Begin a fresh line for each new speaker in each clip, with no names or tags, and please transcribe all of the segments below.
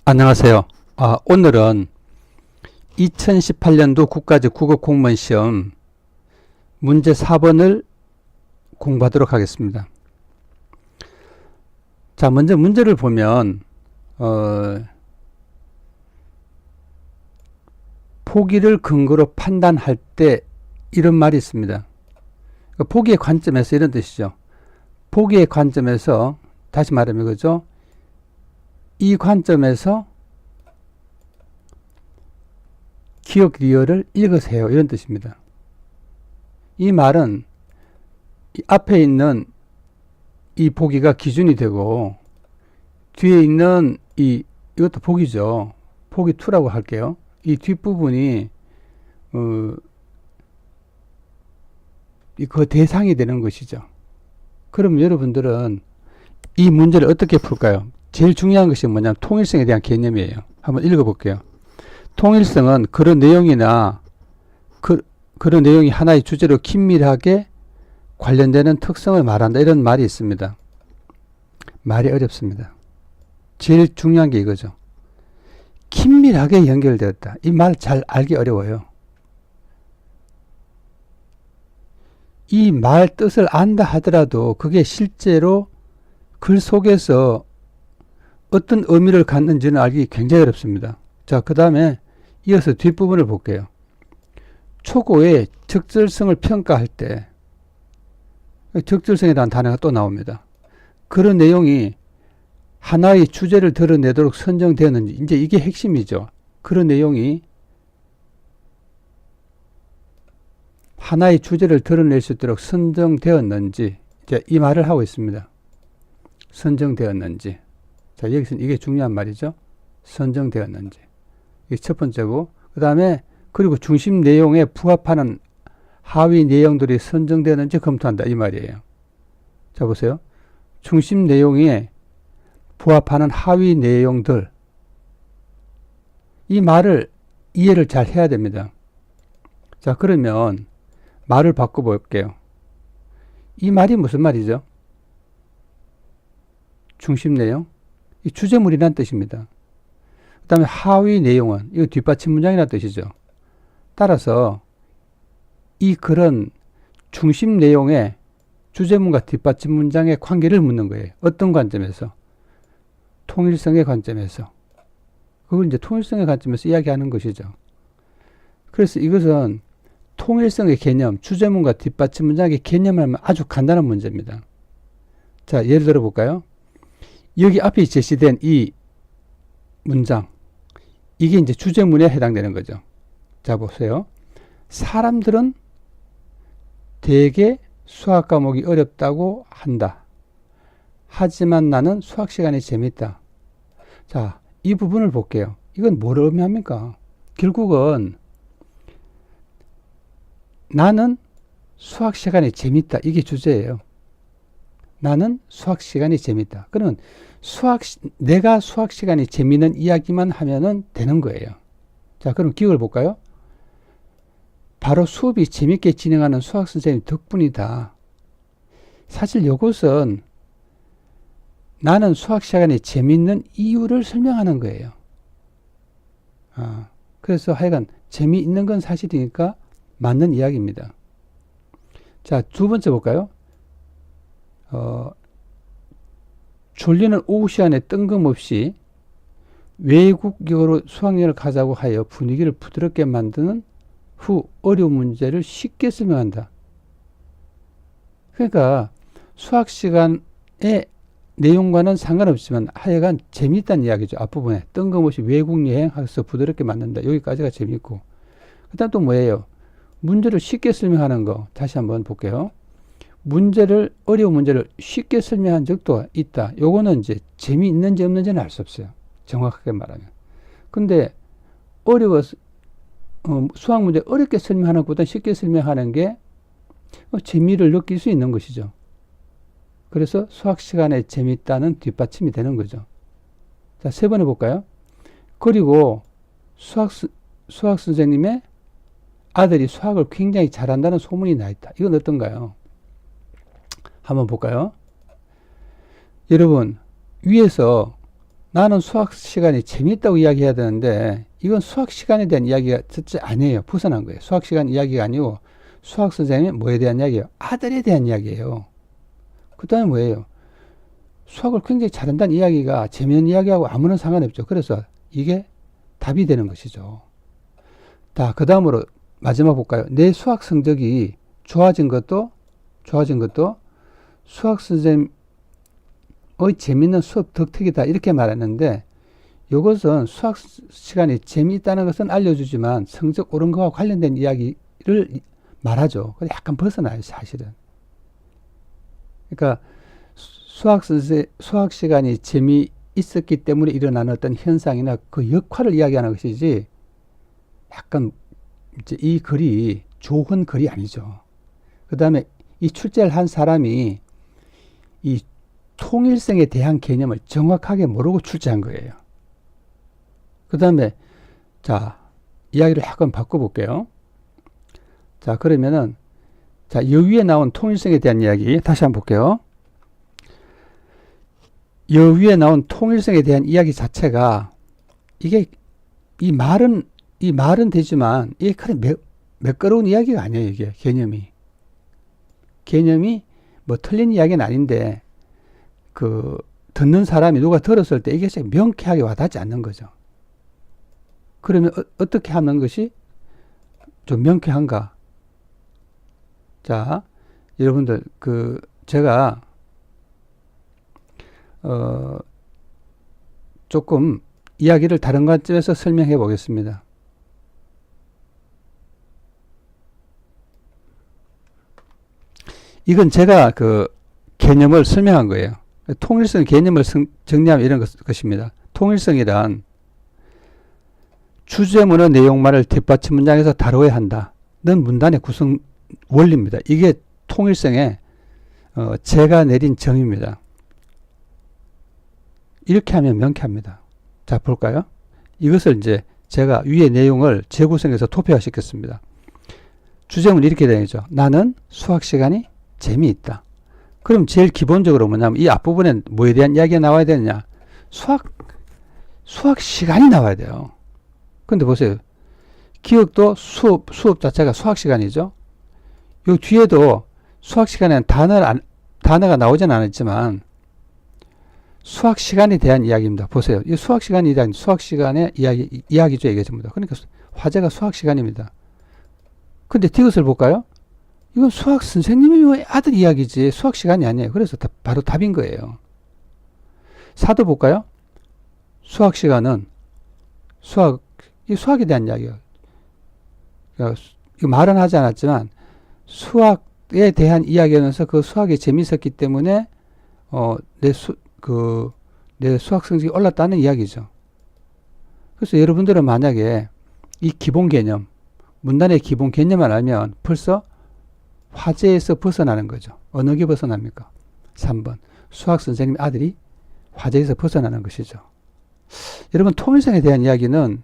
안녕하세요. 오늘은 2018년도 국가직 국어공무원 시험 문제 4번을 공부하도록 하겠습니다. 자, 먼저 문제를 보면 포기를 근거로 판단할 때 이런 말이 있습니다. 포기의 관점에서 이런 뜻이죠. 포기의 관점에서, 다시 말하면 그죠? 이 관점에서 기억 리얼을 읽으세요. 이런 뜻입니다. 이 말은 이 앞에 있는 이 보기가 기준이 되고 뒤에 있는 이것도 보기죠. 보기 2라고 할게요. 이 뒷부분이 그 대상이 되는 것이죠. 그럼 여러분들은 이 문제를 어떻게 풀까요? 제일 중요한 것이 뭐냐면 통일성에 대한 개념이에요. 한번 읽어볼게요. 통일성은 그런 내용이나 그런 내용이 하나의 주제로 긴밀하게 관련되는 특성을 말한다. 이런 말이 있습니다. 말이 어렵습니다. 제일 중요한 게 이거죠. 긴밀하게 연결되었다. 이 말 잘 알기 어려워요. 이 말 뜻을 안다 하더라도 그게 실제로 글 속에서 어떤 의미를 갖는지는 알기 굉장히 어렵습니다. 자, 그 다음에 이어서 뒷부분을 볼게요. 초고의 적절성을 평가할 때 적절성에 대한 단어가 또 나옵니다. 그런 내용이 하나의 주제를 드러내도록 선정되었는지, 이제 이게 핵심이죠. 그런 내용이 하나의 주제를 드러낼 수 있도록 선정되었는지, 이제 이 말을 하고 있습니다. 선정되었는지. 자, 여기서는 이게 중요한 말이죠. 선정되었는지. 이게 첫 번째고, 그 다음에, 그리고 중심 내용에 부합하는 하위 내용들이 선정되었는지 검토한다. 이 말이에요. 자, 보세요. 중심 내용에 부합하는 하위 내용들. 이 말을 이해를 잘 해야 됩니다. 자, 그러면 말을 바꿔볼게요. 이 말이 무슨 말이죠? 중심 내용? 이 주제물이란 뜻입니다. 그 다음에 하위 내용은 이거 뒷받침 문장이라는 뜻이죠. 따라서 이 글은 중심 내용의 주제문과 뒷받침 문장의 관계를 묻는 거예요. 어떤 관점에서? 통일성의 관점에서. 그걸 이제 통일성의 관점에서 이야기하는 것이죠. 그래서 이것은 통일성의 개념, 주제문과 뒷받침 문장의 개념을 하면 아주 간단한 문제입니다. 자, 예를 들어 볼까요? 여기 앞에 제시된 이 문장, 이게 이제 주제문에 해당되는 거죠. 자, 보세요. 사람들은 대개 수학 과목이 어렵다고 한다. 하지만 나는 수학 시간이 재밌다. 자, 이 부분을 볼게요. 이건 뭘 의미합니까? 결국은 나는 수학 시간이 재밌다. 이게 주제예요. 나는 수학 시간이 재밌다. 그러면 내가 수학 시간이 재미있는 이야기만 하면은 되는 거예요. 자, 그럼 기억을 볼까요? 바로 수업이 재밌게 진행하는 수학 선생님 덕분이다. 사실 이것은 나는 수학 시간이 재미있는 이유를 설명하는 거예요. 그래서 하여간 재미있는 건 사실이니까 맞는 이야기입니다. 자, 두 번째 볼까요? 졸리는 오후 시간에 뜬금없이 외국어로 수학여행을 가자고 하여 분위기를 부드럽게 만드는 후 어려운 문제를 쉽게 설명한다. 그러니까 수학 시간의 내용과는 상관없지만 하여간 재미있다는 이야기죠. 앞부분에 뜬금없이 외국 여행해서 부드럽게 만든다. 여기까지가 재미있고, 그 다음 또 뭐예요? 문제를 쉽게 설명하는 거. 다시 한번 볼게요. 어려운 문제를 쉽게 설명한 적도 있다. 요거는 이제 재미있는지 없는지는 알 수 없어요. 정확하게 말하면. 근데 수학 문제 어렵게 설명하는 것보다 쉽게 설명하는 게 재미를 느낄 수 있는 것이죠. 그래서 수학 시간에 재미있다는 뒷받침이 되는 거죠. 자, 세 번 해볼까요? 그리고 수학 선생님의 아들이 수학을 굉장히 잘한다는 소문이 나 있다. 이건 어떤가요? 한번 볼까요? 여러분, 위에서 나는 수학 시간이 재미있다고 이야기해야 되는데 이건 수학 시간에 대한 이야기가 진짜 아니에요. 벗어난 거예요. 수학 시간 이야기가 아니고 수학 선생님이 뭐에 대한 이야기예요? 아들에 대한 이야기예요. 그 다음에 뭐예요? 수학을 굉장히 잘한다는 이야기가 재미있는 이야기하고 아무런 상관이 없죠. 그래서 이게 답이 되는 것이죠. 자, 그 다음으로 마지막 볼까요? 내 수학 성적이 좋아진 것도 수학 선생님의 재미있는 수업 덕택이다 이렇게 말했는데 이것은 수학 시간이 재미있다는 것은 알려주지만 성적 오른 거와 관련된 이야기를 말하죠. 근데 약간 벗어나요, 사실은. 그러니까 수학 시간이 재미있었기 때문에 일어나는 어떤 현상이나 그 역할을 이야기하는 것이지 약간 이제 이 글이 좋은 글이 아니죠. 그 다음에 이 출제를 한 사람이 이 통일성에 대한 개념을 정확하게 모르고 출제한 거예요. 그 다음에 자 이야기를 약간 바꿔볼게요. 자 그러면은 자 여위에 나온 통일성에 대한 이야기 다시 한번 볼게요. 여위에 나온 통일성에 대한 이야기 자체가 이게 이 말은 되지만 이게 그래 매끄러운 이야기가 아니에요. 이게 개념이 뭐 틀린 이야기는 아닌데 그 듣는 사람이 누가 들었을 때 이게 명쾌하게 와닿지 않는 거죠. 그러면 어떻게 하는 것이 좀 명쾌한가? 자, 여러분들 그 제가 조금 이야기를 다른 관점에서 설명해 보겠습니다. 이건 제가 그 개념을 설명한 거예요. 통일성 개념을 정리하면 이런 것입니다. 통일성이란 주제문의 내용만을 뒷받침 문장에서 다루어야 한다는 문단의 구성 원리입니다. 이게 통일성의 제가 내린 정의입니다. 이렇게 하면 명쾌합니다. 자, 볼까요? 이것을 이제 제가 위의 내용을 재구성해서 토표화시켰습니다. 주제문이 이렇게 되죠. 나는 수학 시간이 재미있다. 그럼 제일 기본적으로 뭐냐면 이 앞부분에 뭐에 대한 이야기가 나와야 되느냐? 수학 시간이 나와야 돼요. 근데 보세요. 기억도 수업 자체가 수학 시간이죠. 요 뒤에도 수학 시간에는 단어가 나오진 않았지만 수학 시간에 대한 이야기입니다. 보세요. 이 수학 시간에 대한 수학 시간의 이야기죠. 이게 전부 다. 그러니까 화제가 수학 시간입니다. 근데 뒤것을 볼까요? 이건 수학 선생님의 아들 이야기지 수학 시간이 아니에요. 그래서 바로 답인 거예요. 사도 볼까요? 수학 시간은 수학에 대한 이야기예요. 그러니까 말은 하지 않았지만 수학에 대한 이야기하면서 그 수학이 재미있었기 때문에 내 수학 성적이 올랐다는 이야기죠. 그래서 여러분들은 만약에 이 기본 개념, 문단의 기본 개념을 알면 벌써 화제에서 벗어나는 거죠. 어느 게 벗어납니까? 3번. 수학 선생님 아들이 화제에서 벗어나는 것이죠. 여러분, 통일성에 대한 이야기는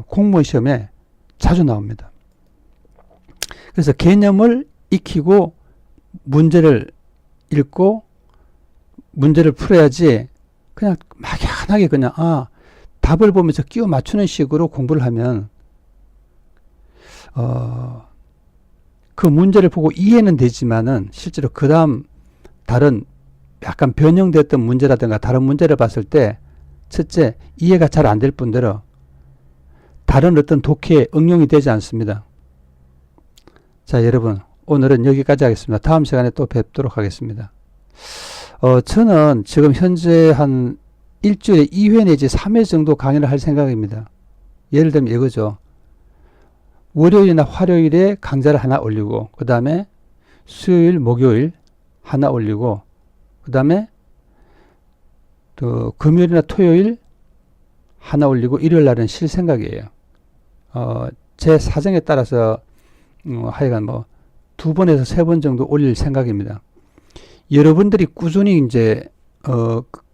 공무원 시험에 자주 나옵니다. 그래서 개념을 익히고 문제를 읽고 문제를 풀어야지 그냥 막연하게 그냥 답을 보면서 끼워 맞추는 식으로 공부를 하면 그 문제를 보고 이해는 되지만은 실제로 그 다음 다른 약간 변형됐던 문제라든가 다른 문제를 봤을 때 첫째 이해가 잘 안 될 뿐더러 다른 어떤 독해에 응용이 되지 않습니다. 자, 여러분 오늘은 여기까지 하겠습니다. 다음 시간에 또 뵙도록 하겠습니다. 저는 지금 현재 한 일주일에 2회 내지 3회 정도 강의를 할 생각입니다. 예를 들면 이거죠. 월요일이나 화요일에 강좌를 하나 올리고 그 다음에 수요일, 목요일 하나 올리고 그 다음에 또 금요일이나 토요일 하나 올리고 일요일 날은 쉴 생각이에요. 제 사정에 따라서 하여간 뭐 2번에서 3번 정도 올릴 생각입니다. 여러분들이 꾸준히 이제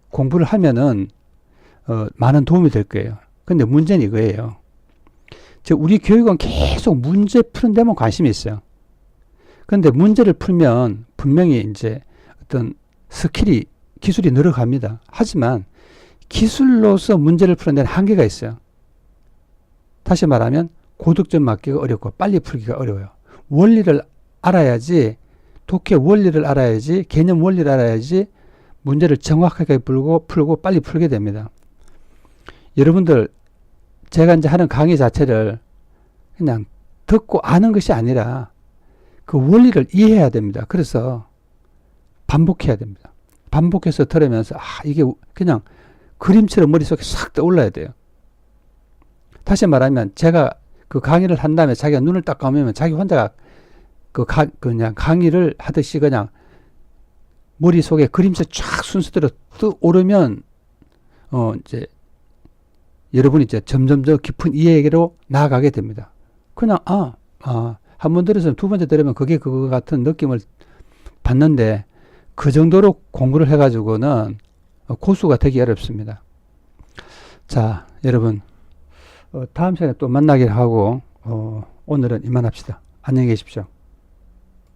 공부를 하면은 많은 도움이 될 거예요. 근데 문제는 이거예요. 우리 교육은 계속 문제 푸는 데만 관심이 있어요. 그런데 문제를 풀면 분명히 이제 어떤 기술이 늘어갑니다. 하지만 기술로서 문제를 풀어내는 한계가 있어요. 다시 말하면 고득점 맞기가 어렵고 빨리 풀기가 어려워요. 원리를 알아야지, 독해 원리를 알아야지, 개념 원리를 알아야지 문제를 정확하게 풀고 빨리 풀게 됩니다. 여러분들, 제가 이제 하는 강의 자체를 그냥 듣고 아는 것이 아니라 그 원리를 이해해야 됩니다. 그래서 반복해야 됩니다. 반복해서 들으면서 이게 그냥 그림처럼 머릿속에 싹 떠올라야 돼요. 다시 말하면 제가 그 강의를 한 다음에 자기가 눈을 딱 감으면 자기 혼자가 그냥 강의를 하듯이 그냥 머릿속에 그림체 쫙 순서대로 떠오르면 이제 여러분이 이제 점점 더 깊은 이해로 나아가게 됩니다. 그냥 한 번 들으면 두 번째 들으면 그게 그거 같은 느낌을 받는데 그 정도로 공부를 해가지고는 고수가 되기 어렵습니다. 자, 여러분 다음 시간에 또 만나기를 하고 오늘은 이만합시다. 안녕히 계십시오.